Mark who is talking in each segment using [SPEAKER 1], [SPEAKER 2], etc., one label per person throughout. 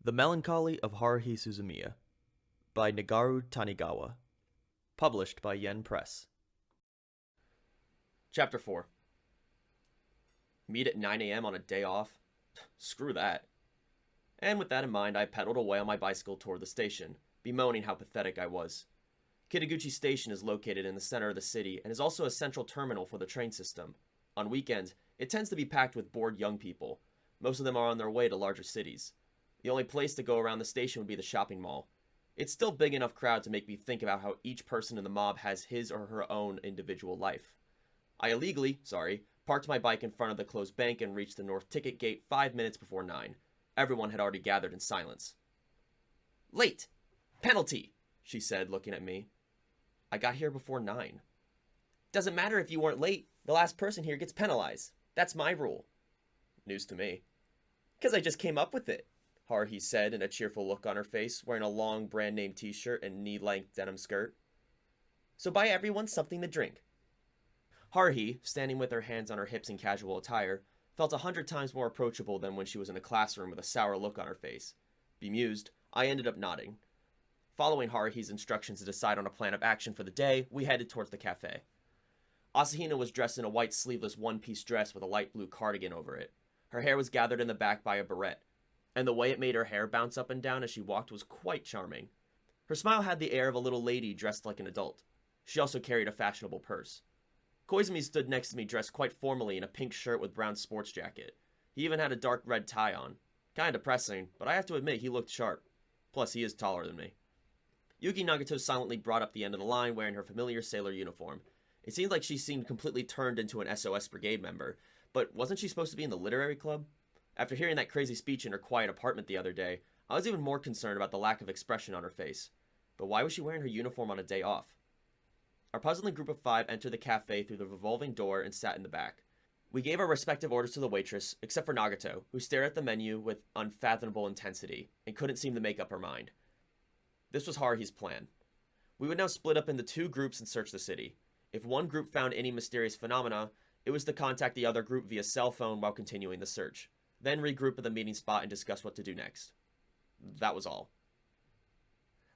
[SPEAKER 1] The Melancholy of Haruhi Suzumiya by Nagaru Tanigawa. Published by Yen Press.
[SPEAKER 2] Chapter 4. Meet at 9 a.m. on a day off? Screw that. And with that in mind, I pedaled away on my bicycle toward the station, bemoaning how pathetic I was. Kitaguchi Station is located in the center of the city and is also a central terminal for the train system. On weekends, it tends to be packed with bored young people. Most of them are on their way to larger cities. The only place to go around the station would be the shopping mall. It's still big enough crowd to make me think about how each person in the mob has his or her own individual life. I illegally, parked my bike in front of the closed bank and reached the north ticket gate 5 minutes before 9. Everyone had already gathered in silence. "Late! Penalty!" she said, looking at me. I got here before 9. "Doesn't matter if you weren't late. The last person here gets penalized. That's my rule." News to me. "'Cause I just came up with it," Haruhi said, in a cheerful look on her face, wearing a long brand-name t-shirt and knee-length denim skirt. "So buy everyone something to drink." Haruhi, standing with her hands on her hips in casual attire, felt 100 times more approachable than when she was in a classroom with a sour look on her face. Bemused, I ended up nodding. Following Haruhi's instructions to decide on a plan of action for the day, we headed towards the cafe. Asahina was dressed in a white sleeveless one-piece dress with a light blue cardigan over it. Her hair was gathered in the back by a barrette, and the way it made her hair bounce up and down as she walked was quite charming. Her smile had the air of a little lady dressed like an adult. She also carried a fashionable purse. Koizumi stood next to me dressed quite formally in a pink shirt with brown sports jacket. He even had a dark red tie on. Kinda depressing, but I have to admit he looked sharp. Plus, he is taller than me. Yuki Nagato silently brought up the end of the line wearing her familiar sailor uniform. It seemed like she seemed completely turned into an SOS Brigade member, but wasn't she supposed to be in the literary club? After hearing that crazy speech in her quiet apartment the other day, I was even more concerned about the lack of expression on her face. But why was she wearing her uniform on a day off? Our puzzling group of 5 entered the cafe through the revolving door and sat in the back. We gave our respective orders to the waitress, except for Nagato, who stared at the menu with unfathomable intensity and couldn't seem to make up her mind. This was Haruhi's plan. We would now split up into 2 groups and search the city. If one group found any mysterious phenomena, it was to contact the other group via cell phone while continuing the search, then regroup at the meeting spot and discuss what to do next. That was all.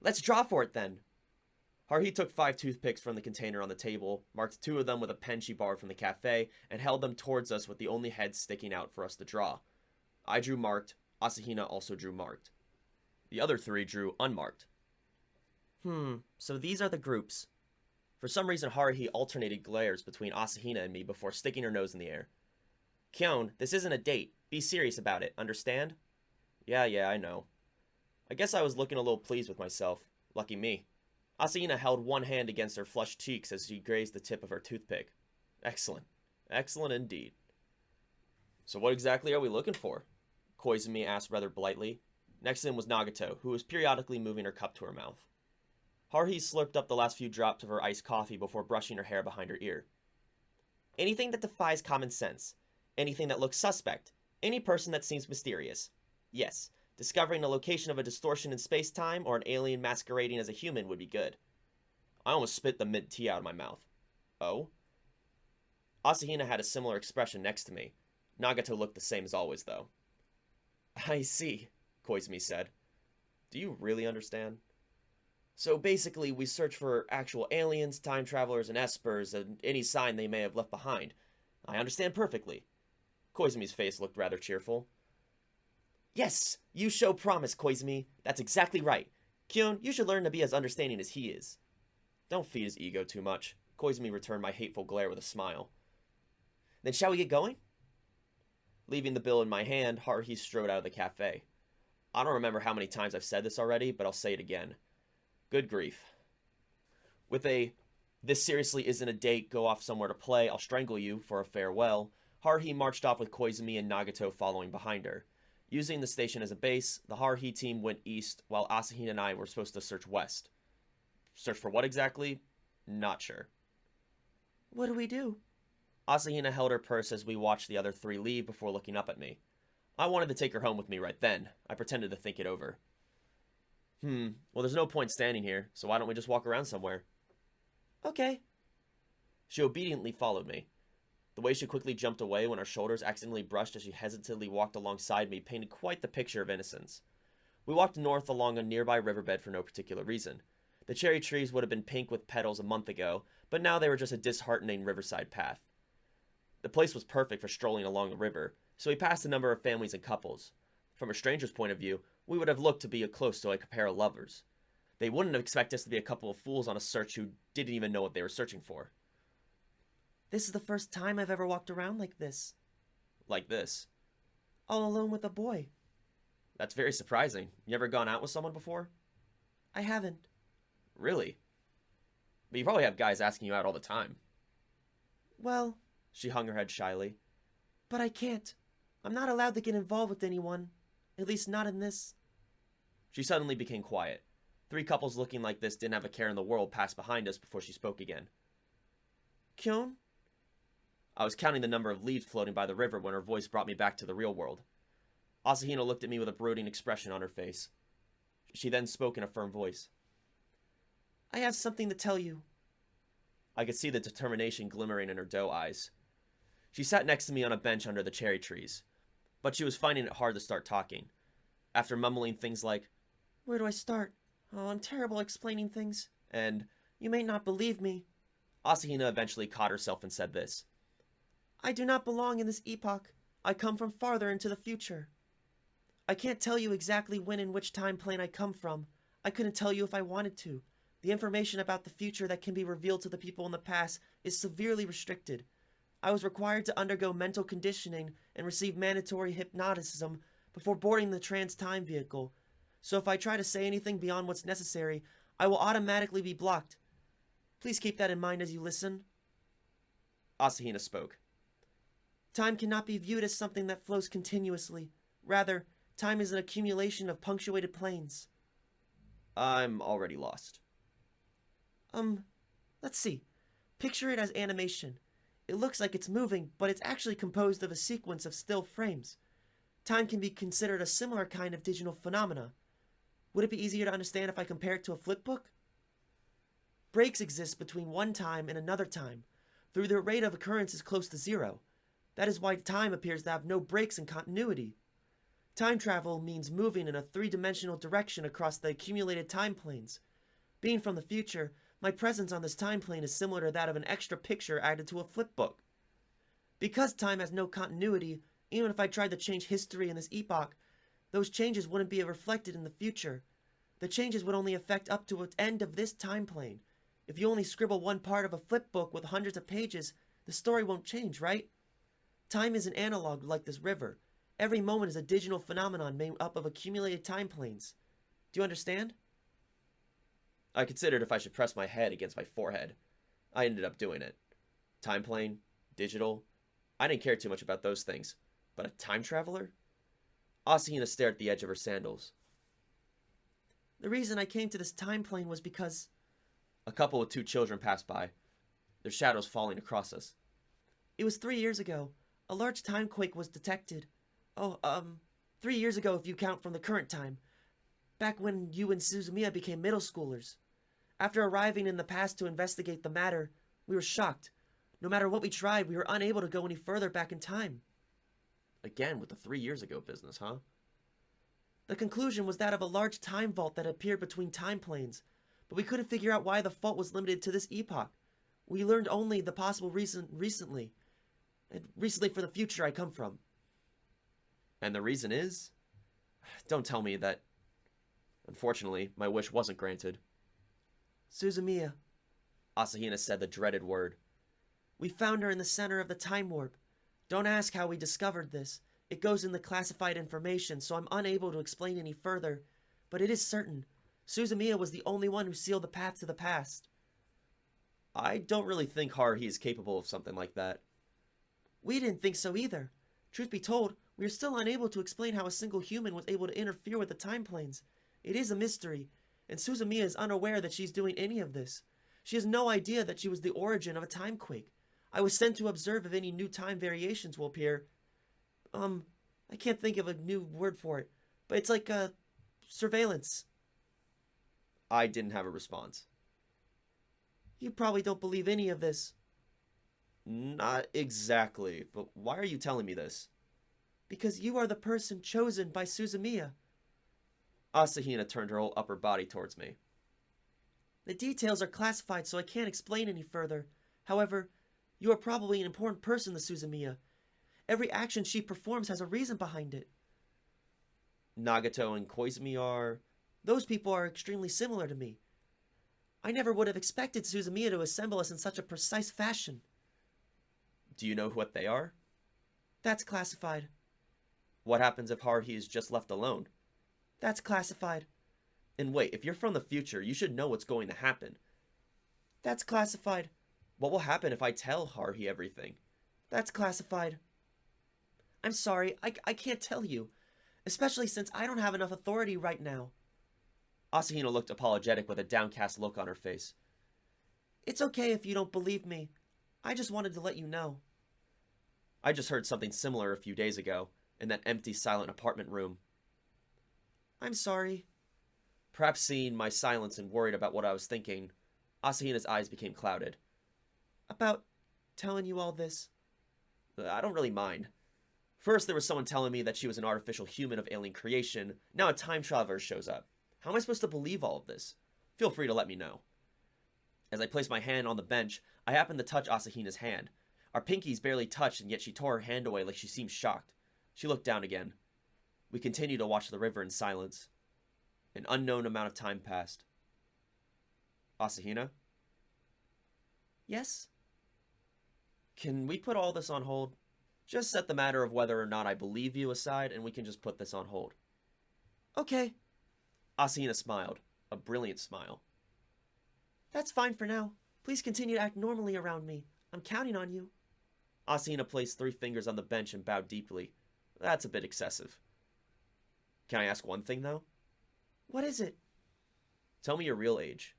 [SPEAKER 2] "Let's draw for it then." Haruhi took 5 toothpicks from the container on the table, marked 2 of them with a pen she borrowed from the cafe, and held them towards us with the only heads sticking out for us to draw. I drew marked, Asahina also drew marked. The other 3 drew unmarked. So these are the groups. For some reason, Haruhi alternated glares between Asahina and me before sticking her nose in the air. "Kyon, this isn't a date. Be serious about it, understand?" Yeah, I know. I guess I was looking a little pleased with myself. Lucky me. Asahina held one hand against her flushed cheeks as she grazed the tip of her toothpick. Excellent. Excellent indeed. "So what exactly are we looking for?" Koizumi asked rather politely. Next to him was Nagato, who was periodically moving her cup to her mouth. Haruhi slurped up the last few drops of her iced coffee before brushing her hair behind her ear. "Anything that defies common sense. Anything that looks suspect. Any person that seems mysterious. Yes, discovering the location of a distortion in space-time or an alien masquerading as a human would be good." I almost spit the mint tea out of my mouth. "Oh?" Asahina had a similar expression next to me. Nagato looked the same as always, though. "I see," Koizumi said. "Do you really understand?" "So basically, we search for actual aliens, time travelers, and espers, and any sign they may have left behind. I understand perfectly." Koizumi's face looked rather cheerful. "Yes, you show promise, Koizumi. That's exactly right. Kyon, you should learn to be as understanding as he is." "Don't feed his ego too much." Koizumi returned my hateful glare with a smile. "Then shall we get going?" Leaving the bill in my hand, Haruhi strode out of the cafe. I don't remember how many times I've said this already, but I'll say it again. Good grief. With a "this seriously isn't a date, go off somewhere to play, I'll strangle you" for a farewell, Haruhi marched off with Koizumi and Nagato following behind her. Using the station as a base, the Haruhi team went east, while Asahina and I were supposed to search west. Search for what exactly? Not sure. "What do we do?" Asahina held her purse as we watched the other 3 leave before looking up at me. I wanted to take her home with me right then. I pretended to think it over. Well, there's no point standing here, so why don't we just walk around somewhere?" "Okay." She obediently followed me. The way she quickly jumped away when our shoulders accidentally brushed as she hesitantly walked alongside me painted quite the picture of innocence. We walked north along a nearby riverbed for no particular reason. The cherry trees would have been pink with petals a month ago, but now they were just a disheartening riverside path. The place was perfect for strolling along the river, so we passed a number of families and couples. From a stranger's point of view, we would have looked to be close to like a pair of lovers. They wouldn't expect us to be a couple of fools on a search who didn't even know what they were searching for.
[SPEAKER 3] This is the first time I've ever walked around like this.
[SPEAKER 2] Like this.
[SPEAKER 3] All alone with a boy.
[SPEAKER 2] That's very surprising. You ever gone out with someone before?
[SPEAKER 3] I haven't.
[SPEAKER 2] Really? But you probably have guys asking you out all the time.
[SPEAKER 3] Well,
[SPEAKER 2] She hung her head shyly.
[SPEAKER 3] but I can't. I'm not allowed to get involved with anyone. At least not in this.
[SPEAKER 2] She suddenly became quiet. 3 couples looking like this didn't have a care in the world passed behind us before she spoke again.
[SPEAKER 3] Kyon?
[SPEAKER 2] I was counting the number of leaves floating by the river when her voice brought me back to the real world. Asahina looked at me with a brooding expression on her face. She then spoke in a firm voice.
[SPEAKER 3] I have something to tell you.
[SPEAKER 2] I could see the determination glimmering in her doe eyes. She sat next to me on a bench under the cherry trees, but she was finding it hard to start talking. After mumbling things like,
[SPEAKER 3] Where do I start? Oh, I'm terrible at explaining things.
[SPEAKER 2] and
[SPEAKER 3] You may not believe me.
[SPEAKER 2] Asahina eventually caught herself and said this.
[SPEAKER 3] I do not belong in this epoch. I come from farther into the future. I can't tell you exactly when and which time plane I come from. I couldn't tell you if I wanted to. The information about the future that can be revealed to the people in the past is severely restricted. I was required to undergo mental conditioning and receive mandatory hypnoticism before boarding the trans-time vehicle. So if I try to say anything beyond what's necessary, I will automatically be blocked. Please keep that in mind as you listen.
[SPEAKER 2] Asahina spoke.
[SPEAKER 3] Time cannot be viewed as something that flows continuously. Rather, time is an accumulation of punctuated planes.
[SPEAKER 2] I'm already lost.
[SPEAKER 3] Let's see. Picture it as animation. It looks like it's moving, but it's actually composed of a sequence of still frames. Time can be considered a similar kind of digital phenomena. Would it be easier to understand if I compare it to a flip book? Breaks exist between one time and another time, though their rate of occurrence is close to 0. That is why time appears to have no breaks in continuity. Time travel means moving in a 3-dimensional direction across the accumulated time planes. Being from the future, my presence on this time plane is similar to that of an extra picture added to a flip book. Because time has no continuity, even if I tried to change history in this epoch, those changes wouldn't be reflected in the future. The changes would only affect up to the end of this time plane. If you only scribble one part of a flip book with hundreds of pages, the story won't change, right? Time is an analog like this river. Every moment is a digital phenomenon made up of accumulated time planes. Do you understand?
[SPEAKER 2] I considered if I should press my head against my forehead. I ended up doing it. Time plane, digital. I didn't care too much about those things. But a time traveler? Asahina stared at the edge of her sandals.
[SPEAKER 3] The reason I came to this time plane was because...
[SPEAKER 2] A couple with 2 children passed by, their shadows falling across us.
[SPEAKER 3] It was 3 years ago. A large time quake was detected. 3 years ago if you count from the current time. Back when you and Suzumiya became middle schoolers. After arriving in the past to investigate the matter, we were shocked. No matter what we tried, we were unable to go any further back in time.
[SPEAKER 2] Again with the 3 years ago business, huh?
[SPEAKER 3] The conclusion was that of a large time vault that appeared between time planes, but we couldn't figure out why the fault was limited to this epoch. We learned only the possible reason recently. And recently for the future I come from.
[SPEAKER 2] And the reason is? Don't tell me that... Unfortunately, my wish wasn't granted.
[SPEAKER 3] Suzumiya.
[SPEAKER 2] Asahina said the dreaded word.
[SPEAKER 3] We found her in the center of the time warp. Don't ask how we discovered this. It goes in the classified information, so I'm unable to explain any further. But it is certain. Suzumiya was the only one who sealed the path to the past.
[SPEAKER 2] I don't really think Haruhi is capable of something like that.
[SPEAKER 3] We didn't think so either. Truth be told, we are still unable to explain how a single human was able to interfere with the time planes. It is a mystery, and Suzumiya is unaware that she's doing any of this. She has no idea that she was the origin of a time quake. I was sent to observe if any new time variations will appear. I can't think of a new word for it, but it's like, surveillance.
[SPEAKER 2] I didn't have a response.
[SPEAKER 3] You probably don't believe any of this.
[SPEAKER 2] Not exactly, but why are you telling me this?
[SPEAKER 3] Because you are the person chosen by Suzumiya.
[SPEAKER 2] Asahina turned her whole upper body towards me.
[SPEAKER 3] The details are classified, so I can't explain any further. However, you are probably an important person to Suzumiya. Every action she performs has a reason behind it.
[SPEAKER 2] Nagato and Koizumi are...
[SPEAKER 3] Those people are extremely similar to me. I never would have expected Suzumiya to assemble us in such a precise fashion.
[SPEAKER 2] Do you know what they are?
[SPEAKER 3] That's classified.
[SPEAKER 2] What happens if Haruhi is just left alone?
[SPEAKER 3] That's classified.
[SPEAKER 2] And wait, if you're from the future, you should know what's going to happen.
[SPEAKER 3] That's classified.
[SPEAKER 2] What will happen if I tell Haruhi everything?
[SPEAKER 3] That's classified. I'm sorry, I can't tell you. Especially since I don't have enough authority right now.
[SPEAKER 2] Asahina looked apologetic with a downcast look on her face.
[SPEAKER 3] It's okay if you don't believe me. I just wanted to let you know.
[SPEAKER 2] I just heard something similar a few days ago, in that empty, silent apartment room.
[SPEAKER 3] I'm sorry.
[SPEAKER 2] Perhaps seeing my silence and worried about what I was thinking, Asahina's eyes became clouded.
[SPEAKER 3] About telling you all this?
[SPEAKER 2] I don't really mind. First, there was someone telling me that she was an artificial human of alien creation. Now a time traveler shows up. How am I supposed to believe all of this? Feel free to let me know. As I placed my hand on the bench, I happened to touch Asahina's hand. Our pinkies barely touched, and yet she tore her hand away like she seemed shocked. She looked down again. We continued to watch the river in silence. An unknown amount of time passed. Asahina?
[SPEAKER 3] Yes?
[SPEAKER 2] Can we put all this on hold? Just set the matter of whether or not I believe you aside, and we can just put this on hold.
[SPEAKER 3] Okay.
[SPEAKER 2] Asahina smiled. A brilliant smile.
[SPEAKER 3] That's fine for now. Please continue to act normally around me. I'm counting on you.
[SPEAKER 2] Asahina placed 3 fingers on the bench and bowed deeply. That's a bit excessive. Can I ask one thing, though?
[SPEAKER 3] What is it?
[SPEAKER 2] Tell me your real age.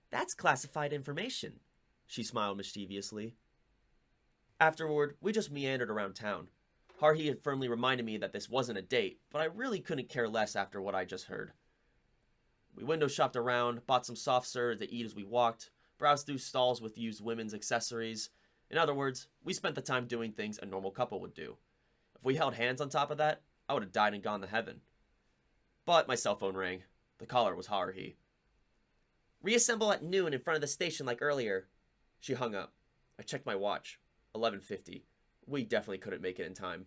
[SPEAKER 3] That's classified information.
[SPEAKER 2] She smiled mischievously. Afterward, we just meandered around town. Haruhi had firmly reminded me that this wasn't a date, but I really couldn't care less after what I just heard. We window shopped around, bought some soft serve to eat as we walked, browsed through stalls with used women's accessories. In other words, we spent the time doing things a normal couple would do. If we held hands on top of that, I would have died and gone to heaven. But my cell phone rang. The caller was Haruhi.
[SPEAKER 3] Reassemble at noon in front of the station like earlier.
[SPEAKER 2] She hung up. I checked my watch. 11:50. We definitely couldn't make it in time.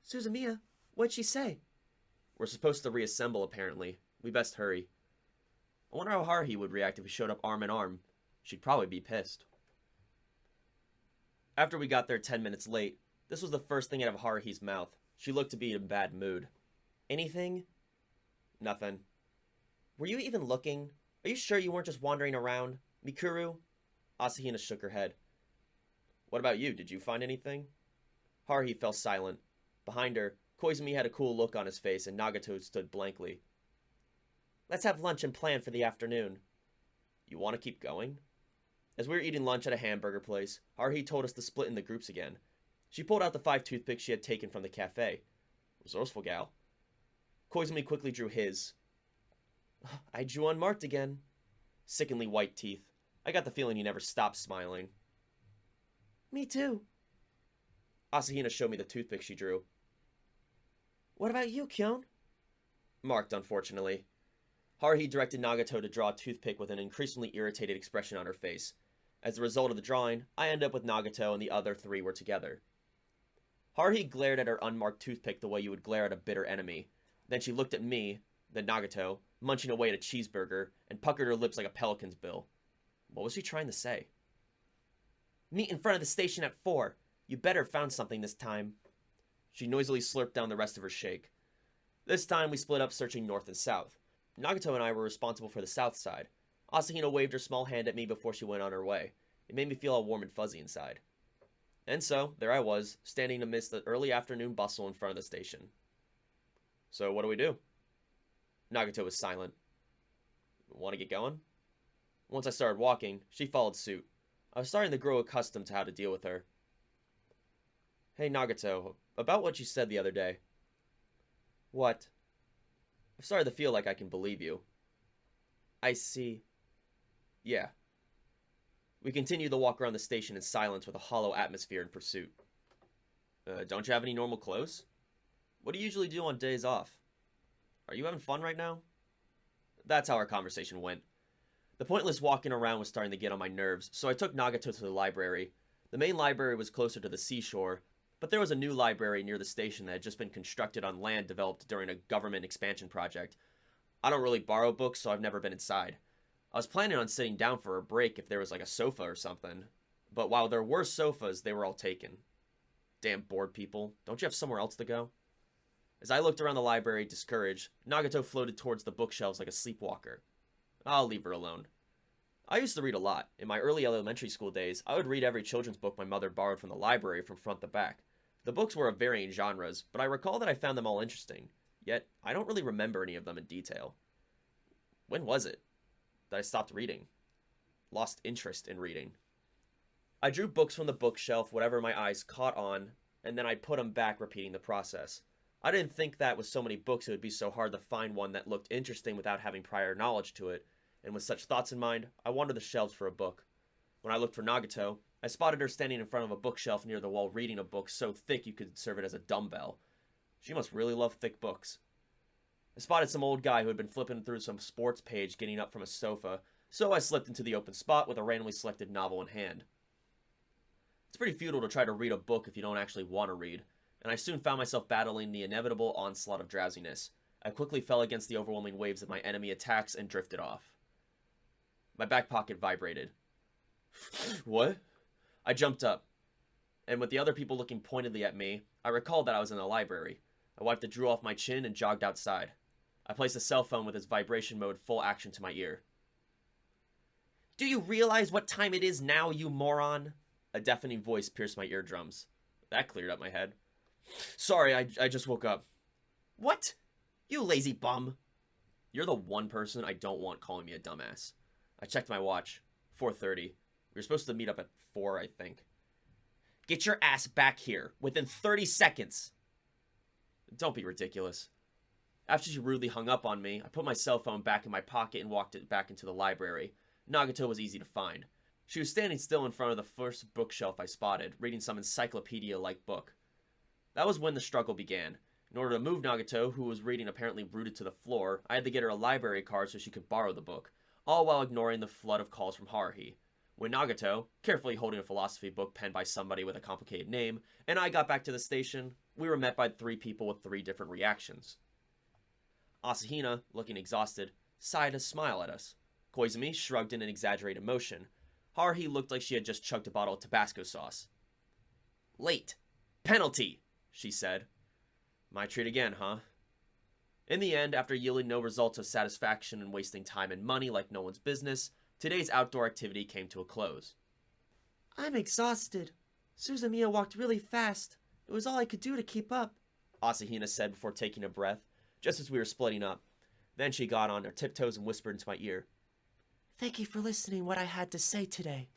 [SPEAKER 3] Suzumiya, what'd she say?
[SPEAKER 2] We're supposed to reassemble, apparently. We best hurry. I wonder how Haruhi would react if we showed up arm in arm. She'd probably be pissed. After we got there 10 minutes late, this was the first thing out of Haruhi's mouth. She looked to be in bad mood.
[SPEAKER 3] Anything?
[SPEAKER 2] Nothing.
[SPEAKER 3] Were you even looking? Are you sure you weren't just wandering around? Mikuru?
[SPEAKER 2] Asahina shook her head. What about you? Did you find anything? Haruhi fell silent. Behind her, Koizumi had a cool look on his face, and Nagato stood blankly.
[SPEAKER 3] Let's have lunch and plan for the afternoon.
[SPEAKER 2] You want to keep going? As we were eating lunch at a hamburger place, Haruhi told us to split in the groups again. She pulled out the 5 toothpicks she had taken from the cafe. Resourceful gal. Koizumi quickly drew his. I drew unmarked again. Sickeningly white teeth. I got the feeling he never stopped smiling.
[SPEAKER 3] Me too.
[SPEAKER 2] Asahina showed me the toothpick she drew.
[SPEAKER 3] What about you, Kyon?
[SPEAKER 2] Marked, unfortunately. Haruhi directed Nagato to draw a toothpick with an increasingly irritated expression on her face. As a result of the drawing, I ended up with Nagato and the other 3 were together. Haruhi glared at her unmarked toothpick the way you would glare at a bitter enemy. Then she looked at me, then Nagato, munching away at a cheeseburger, and puckered her lips like a pelican's bill. What was she trying to say?
[SPEAKER 3] Meet in front of the station at 4. You better have found something this time.
[SPEAKER 2] She noisily slurped down the rest of her shake. This time we split up searching north and south. Nagato and I were responsible for the south side. Asahina waved her small hand at me before she went on her way. It made me feel all warm and fuzzy inside. And so, there I was, standing amidst the early afternoon bustle in front of the station. So, what do we do? Nagato was silent. Want to get going? Once I started walking, she followed suit. I was starting to grow accustomed to how to deal with her. Hey, Nagato, about what you said the other day.
[SPEAKER 3] What?
[SPEAKER 2] I'm starting to feel like I can believe you.
[SPEAKER 3] I see.
[SPEAKER 2] Yeah. We continued to walk around the station in silence with a hollow atmosphere in pursuit. Don't you have any normal clothes? What do you usually do on days off? Are you having fun right now? That's how our conversation went. The pointless walking around was starting to get on my nerves, so I took Nagato to the library. The main library was closer to the seashore, but there was a new library near the station that had just been constructed on land developed during a government expansion project. I don't really borrow books, so I've never been inside. I was planning on sitting down for a break if there was like a sofa or something, but while there were sofas, they were all taken. Damn bored people. Don't you have somewhere else to go? As I looked around the library, discouraged, Nagato floated towards the bookshelves like a sleepwalker. I'll leave her alone. I used to read a lot. In my early elementary school days, I would read every children's book my mother borrowed from the library from front to back. The books were of varying genres, but I recall that I found them all interesting. Yet, I don't really remember any of them in detail. When was it that I stopped reading? Lost interest in reading. I drew books from the bookshelf, whatever my eyes caught on, and then I'd put them back, repeating the process. I didn't think that with so many books it would be so hard to find one that looked interesting without having prior knowledge to it, and with such thoughts in mind, I wandered the shelves for a book. When I looked for Nagato, I spotted her standing in front of a bookshelf near the wall reading a book so thick you could serve it as a dumbbell. She must really love thick books. I spotted some old guy who had been flipping through some sports page getting up from a sofa, so I slipped into the open spot with a randomly selected novel in hand. It's pretty futile to try to read a book if you don't actually want to read, and I soon found myself battling the inevitable onslaught of drowsiness. I quickly fell against the overwhelming waves of my enemy attacks and drifted off. My back pocket vibrated. What? I jumped up, and with the other people looking pointedly at me, I recalled that I was in the library. I wiped the drool off my chin and jogged outside. I placed the cell phone with its vibration mode full action to my ear. Do you realize what time it is now, you moron? A deafening voice pierced my eardrums. That cleared up my head. Sorry, I just woke up. What? You lazy bum. You're the one person I don't want calling me a dumbass. I checked my watch. 4:30. We were supposed to meet up at 4, I think. Get your ass back here within 30 seconds. Don't be ridiculous. After she rudely hung up on me, I put my cell phone back in my pocket and walked it back into the library. Nagato was easy to find. She was standing still in front of the first bookshelf I spotted, reading some encyclopedia-like book. That was when the struggle began. In order to move Nagato, who was reading apparently rooted to the floor, I had to get her a library card so she could borrow the book, all while ignoring the flood of calls from Haruhi. When Nagato, carefully holding a philosophy book penned by somebody with a complicated name, and I got back to the station, we were met by 3 people with 3 different reactions. Asahina, looking exhausted, sighed a smile at us. Koizumi shrugged in an exaggerated motion. Haruhi looked like she had just chugged a bottle of Tabasco sauce. Late. Penalty, she said. My treat again, huh? In the end, after yielding no results of satisfaction and wasting time and money like no one's business, today's outdoor activity came to a close.
[SPEAKER 3] I'm exhausted. Suzumiya walked really fast. It was all I could do to keep up,
[SPEAKER 2] Asahina said before taking a breath, just as we were splitting up. Then she got on her tiptoes and whispered into my ear.
[SPEAKER 3] Thank you for listening what I had to say today.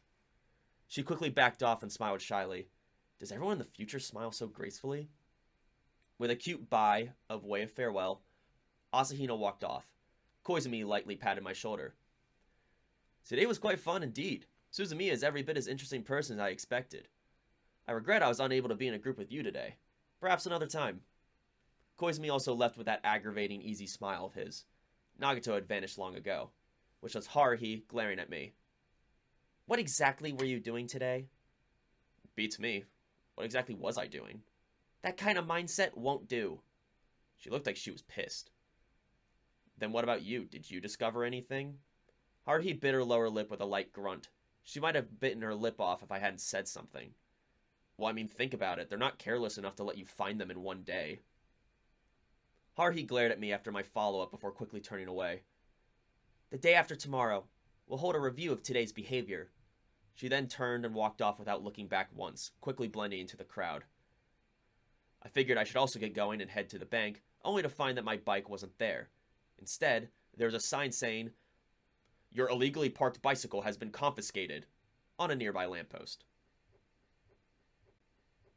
[SPEAKER 2] She quickly backed off and smiled shyly. Does everyone in the future smile so gracefully? With a cute bye of way of farewell, Asahina walked off. Koizumi lightly patted my shoulder. Today was quite fun indeed. Suzumiya is every bit as interesting person as I expected. I regret I was unable to be in a group with you today. Perhaps another time. Koizumi also left with that aggravating, easy smile of his. Nagato had vanished long ago, which was Haruhi glaring at me. What exactly were you doing today? Beats me. What exactly was I doing? That kind of mindset won't do. She looked like she was pissed. Then what about you? Did you discover anything? Haruhi bit her lower lip with a light grunt. She might have bitten her lip off if I hadn't said something. Well, I mean, think about it. They're not careless enough to let you find them in one day. Haruhi glared at me after my follow-up before quickly turning away. The day after tomorrow, we'll hold a review of today's behavior. She then turned and walked off without looking back once, quickly blending into the crowd. I figured I should also get going and head to the bank, only to find that my bike wasn't there. Instead, there was a sign saying, "Your illegally parked bicycle has been confiscated," on a nearby lamppost.